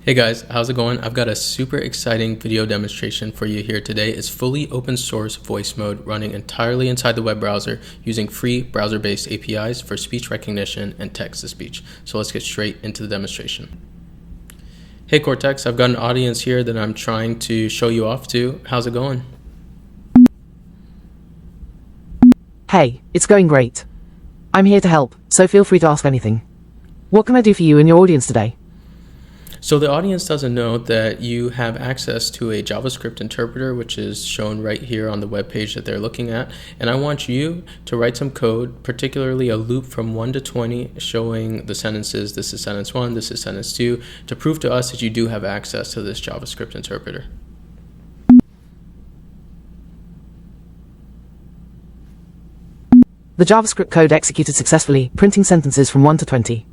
Hey guys, how's it going? I've got a super exciting video demonstration for you here today. It's fully open source voice mode running entirely inside the web browser using free browser-based APIs for speech recognition and text-to-speech. So let's get straight into the demonstration. Hey Cortex, I've got an audience here that I'm trying to show you off to. How's it going? Hey, it's going great. I'm here to help, so feel free to ask anything. What can I do for you and your audience today? So the audience doesn't know that you have access to a JavaScript interpreter, which is shown right here on the web page that they're looking at. And I want you to write some code, particularly a loop from 1 to 20, showing the sentences, this is sentence 1, this is sentence 2, to prove to us that you do have access to this JavaScript interpreter. The JavaScript code executed successfully, printing sentences from 1 to 20.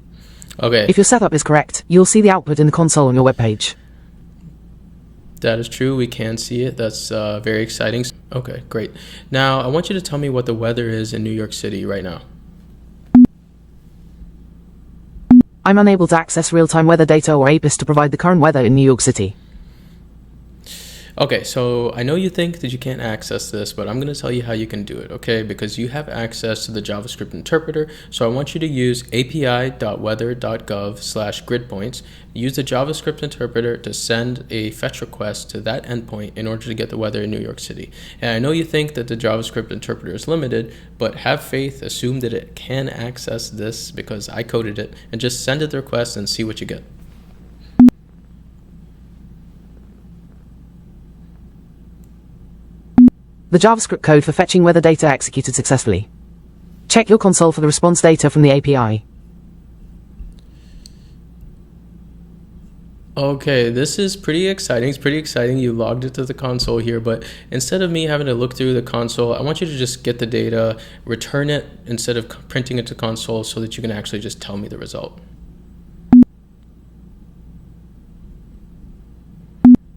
Okay. If your setup is correct, you'll see the output in the console on your web page. That is true. We can see it. That's very exciting. Okay, great. Now, I want you to tell me what the weather is in New York City right now. I'm unable to access real-time weather data or APIs to provide the current weather in New York City. Okay, so I know you think that you can't access this, but I'm going to tell you how you can do it, okay? Because you have access to the JavaScript interpreter, so I want you to use api.weather.gov/gridpoints. Use the JavaScript interpreter to send a fetch request to that endpoint in order to get the weather in New York City. And I know you think that the JavaScript interpreter is limited, but have faith, assume that it can access this because I coded it, and just send it the request and see what you get. The JavaScript code for fetching weather data executed successfully. Check your console for the response data from the API. Okay, this is pretty exciting. It's pretty exciting. You logged it to the console here, but instead of me having to look through the console, I want you to just get the data, return it instead of printing it to console so that you can actually just tell me the result.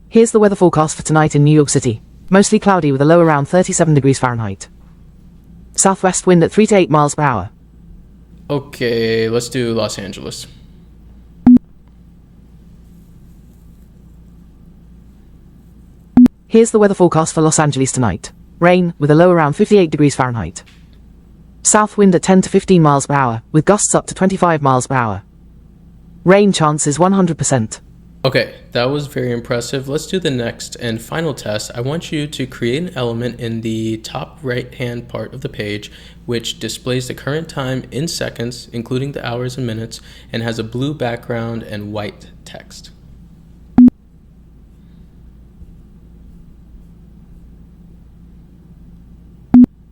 Here's the weather forecast for tonight in New York City. Mostly cloudy with a low around 37 degrees Fahrenheit. Southwest wind at 3 to 8 miles per hour. Okay, let's do Los Angeles. Here's the weather forecast for Los Angeles tonight. Rain, with a low around 58 degrees Fahrenheit. South wind at 10 to 15 miles per hour, with gusts up to 25 miles per hour. Rain chance is 100%. Okay, that was very impressive. Let's do the next and final test. I want you to create an element in the top right-hand part of the page which displays the current time in seconds, including the hours and minutes, and has a blue background and white text.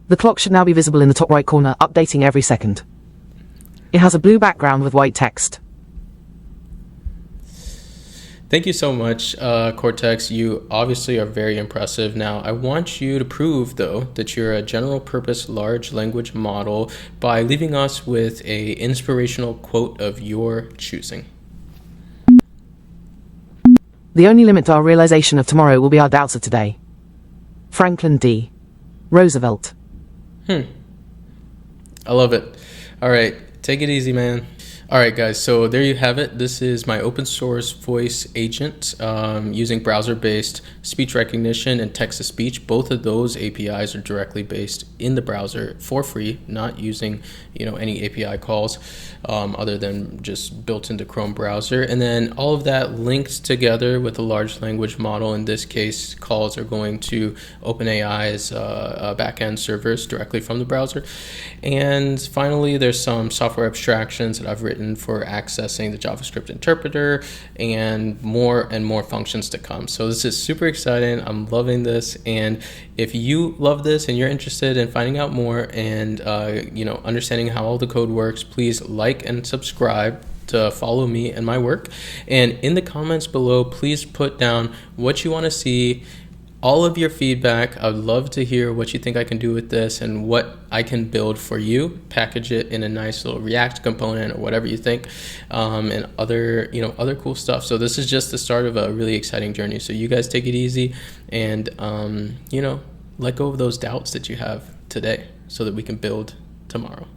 The clock should now be visible in the top right corner, updating every second. It has a blue background with white text. Thank you so much, Cortex. You obviously are very impressive. Now, I want you to prove, though, that you're a general purpose large language model by leaving us with an inspirational quote of your choosing. The only limit to our realization of tomorrow will be our doubts of today. Franklin D. Roosevelt. I love it. All right, take it easy, man. All right, guys, so there you have it. This is my open source voice agent using browser-based speech recognition and text-to-speech. Both of those APIs are directly based in the browser for free, not using any API calls other than just built into Chrome browser. And then all of that linked together with a large language model. In this case, calls are going to OpenAI's backend servers directly from the browser. And finally, there's some software abstractions that I've written for accessing the JavaScript interpreter and more functions to come. So this is super exciting. I'm loving this. And if you love this and you're interested in finding out more and understanding how all the code works, please like and subscribe to follow me and my work. And in the comments below, please put down what you want to see, all of your feedback. I would love to hear what you think I can do with this and what I can build for you, package it in a nice little React component or whatever you think, and other cool stuff. So this is just the start of a really exciting journey. So you guys take it easy and let go of those doubts that you have today so that we can build tomorrow.